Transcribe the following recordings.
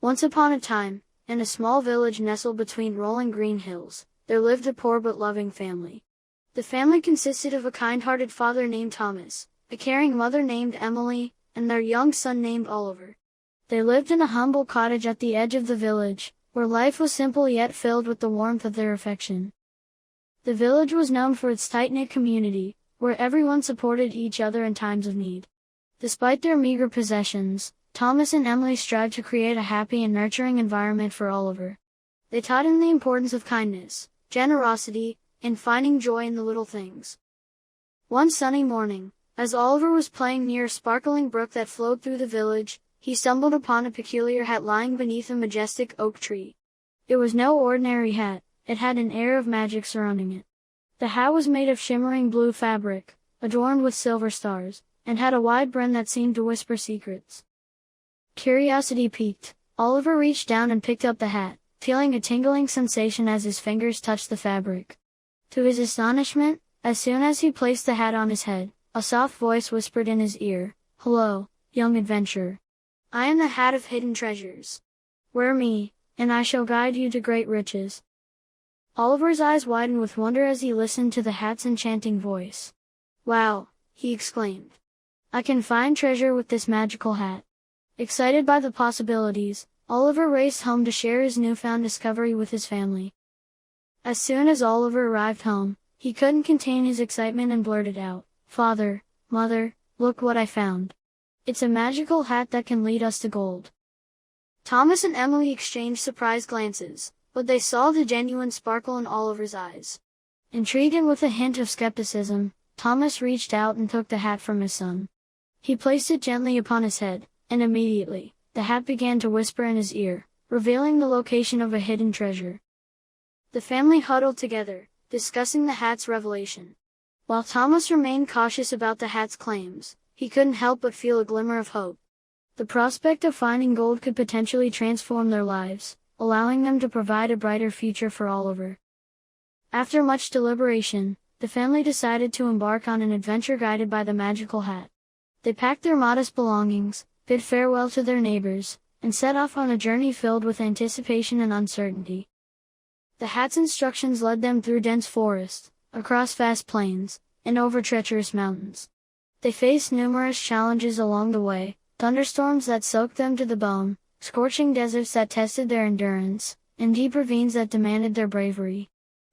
Once upon a time, in a small village nestled between rolling green hills, there lived a poor but loving family. The family consisted of a kind-hearted father named Thomas, a caring mother named Emily, and their young son named Oliver. They lived in a humble cottage at the edge of the village, where life was simple yet filled with the warmth of their affection. The village was known for its tight-knit community, where everyone supported each other in times of need. Despite their meager possessions, Thomas and Emily strived to create a happy and nurturing environment for Oliver. They taught him the importance of kindness, generosity, and finding joy in the little things. One sunny morning, as Oliver was playing near a sparkling brook that flowed through the village, he stumbled upon a peculiar hat lying beneath a majestic oak tree. It was no ordinary hat, it had an air of magic surrounding it. The hat was made of shimmering blue fabric, adorned with silver stars, and had a wide brim that seemed to whisper secrets. Curiosity piqued, Oliver reached down and picked up the hat, feeling a tingling sensation as his fingers touched the fabric. To his astonishment, as soon as he placed the hat on his head, a soft voice whispered in his ear, "Hello, young adventurer. I am the Hat of Hidden Treasures. Wear me, and I shall guide you to great riches." Oliver's eyes widened with wonder as he listened to the hat's enchanting voice. "Wow," he exclaimed. "I can find treasure with this magical hat." Excited by the possibilities, Oliver raced home to share his newfound discovery with his family. As soon as Oliver arrived home, he couldn't contain his excitement and blurted out, "Father, Mother, look what I found. It's a magical hat that can lead us to gold." Thomas and Emily exchanged surprised glances, but they saw the genuine sparkle in Oliver's eyes. Intrigued and with a hint of skepticism, Thomas reached out and took the hat from his son. He placed it gently upon his head, and immediately, the hat began to whisper in his ear, revealing the location of a hidden treasure. The family huddled together, discussing the hat's revelation. While Thomas remained cautious about the hat's claims, he couldn't help but feel a glimmer of hope. The prospect of finding gold could potentially transform their lives, allowing them to provide a brighter future for Oliver. After much deliberation, the family decided to embark on an adventure guided by the magical hat. They packed their modest belongings, bid farewell to their neighbors, and set off on a journey filled with anticipation and uncertainty. The hat's instructions led them through dense forests, across vast plains, and over treacherous mountains. They faced numerous challenges along the way, thunderstorms that soaked them to the bone, scorching deserts that tested their endurance, and deep ravines that demanded their bravery.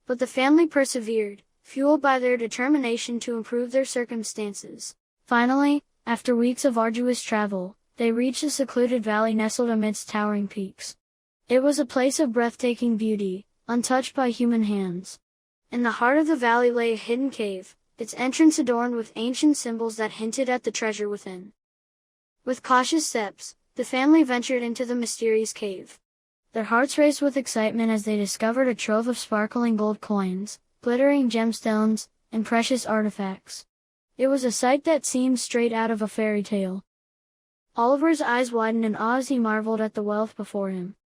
But the family persevered, fueled by their determination to improve their circumstances. Finally, after weeks of arduous travel, they reached a secluded valley nestled amidst towering peaks. It was a place of breathtaking beauty, untouched by human hands. In the heart of the valley lay a hidden cave, its entrance adorned with ancient symbols that hinted at the treasure within. With cautious steps, the family ventured into the mysterious cave. Their hearts raced with excitement as they discovered a trove of sparkling gold coins, glittering gemstones, and precious artifacts. It was a sight that seemed straight out of a fairy tale. Oliver's eyes widened in awe as he marveled at the wealth before him.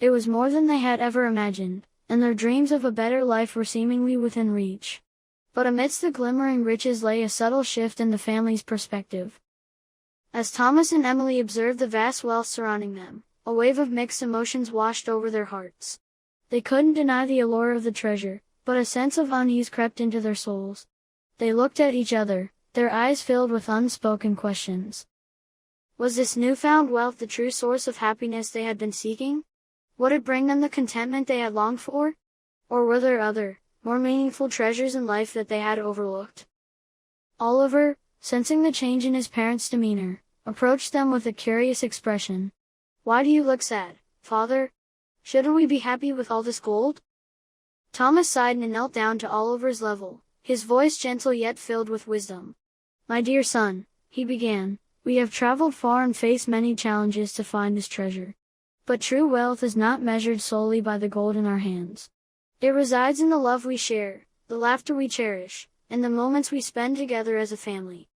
It was more than they had ever imagined, and their dreams of a better life were seemingly within reach. But amidst the glimmering riches lay a subtle shift in the family's perspective. As Thomas and Emily observed the vast wealth surrounding them, a wave of mixed emotions washed over their hearts. They couldn't deny the allure of the treasure, but a sense of unease crept into their souls. They looked at each other, their eyes filled with unspoken questions. Was this newfound wealth the true source of happiness they had been seeking? Would it bring them the contentment they had longed for? Or were there other, more meaningful treasures in life that they had overlooked? Oliver, sensing the change in his parents' demeanor, approached them with a curious expression. "Why do you look sad, father? Shouldn't we be happy with all this gold?" Thomas sighed and knelt down to Oliver's level, his voice gentle yet filled with wisdom. "My dear son," he began, "we have traveled far and faced many challenges to find this treasure. But true wealth is not measured solely by the gold in our hands. It resides in the love we share, the laughter we cherish, and the moments we spend together as a family."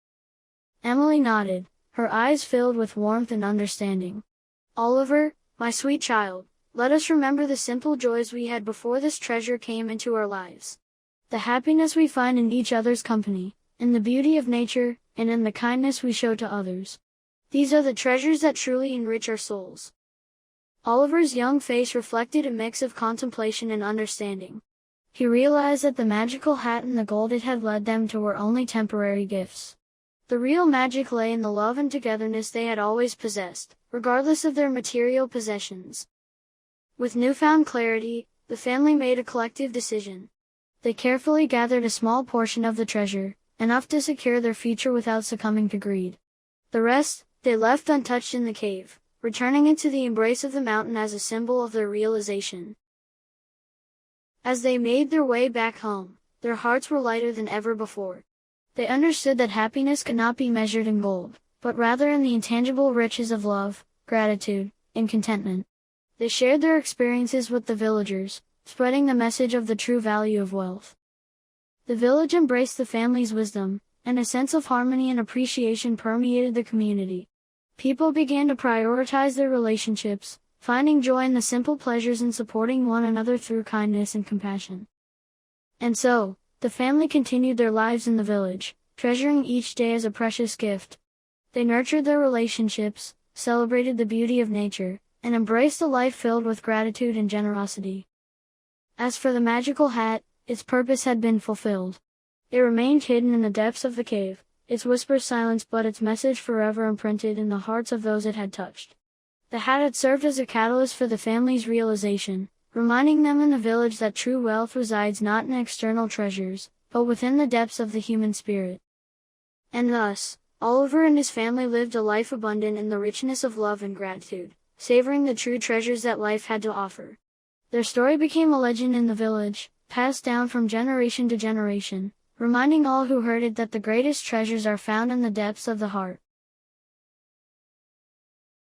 Emily nodded, her eyes filled with warmth and understanding. "Oliver, my sweet child, let us remember the simple joys we had before this treasure came into our lives. The happiness we find in each other's company, in the beauty of nature, and in the kindness we show to others. These are the treasures that truly enrich our souls." Oliver's young face reflected a mix of contemplation and understanding. He realized that the magical hat and the gold it had led them to were only temporary gifts. The real magic lay in the love and togetherness they had always possessed, regardless of their material possessions. With newfound clarity, the family made a collective decision. They carefully gathered a small portion of the treasure, enough to secure their future without succumbing to greed. The rest, they left untouched in the cave, returning into the embrace of the mountain as a symbol of their realization. As they made their way back home, their hearts were lighter than ever before. They understood that happiness could not be measured in gold, but rather in the intangible riches of love, gratitude, and contentment. They shared their experiences with the villagers, spreading the message of the true value of wealth. The village embraced the family's wisdom, and a sense of harmony and appreciation permeated the community. People began to prioritize their relationships, finding joy in the simple pleasures and supporting one another through kindness and compassion. And so, the family continued their lives in the village, treasuring each day as a precious gift. They nurtured their relationships, celebrated the beauty of nature, and embraced a life filled with gratitude and generosity. As for the magical hat, its purpose had been fulfilled. It remained hidden in the depths of the cave, its whisper silenced but its message forever imprinted in the hearts of those it had touched. The hat had served as a catalyst for the family's realization, reminding them in the village that true wealth resides not in external treasures, but within the depths of the human spirit. And thus, Oliver and his family lived a life abundant in the richness of love and gratitude, savoring the true treasures that life had to offer. Their story became a legend in the village, passed down from generation to generation, reminding all who heard it that the greatest treasures are found in the depths of the heart.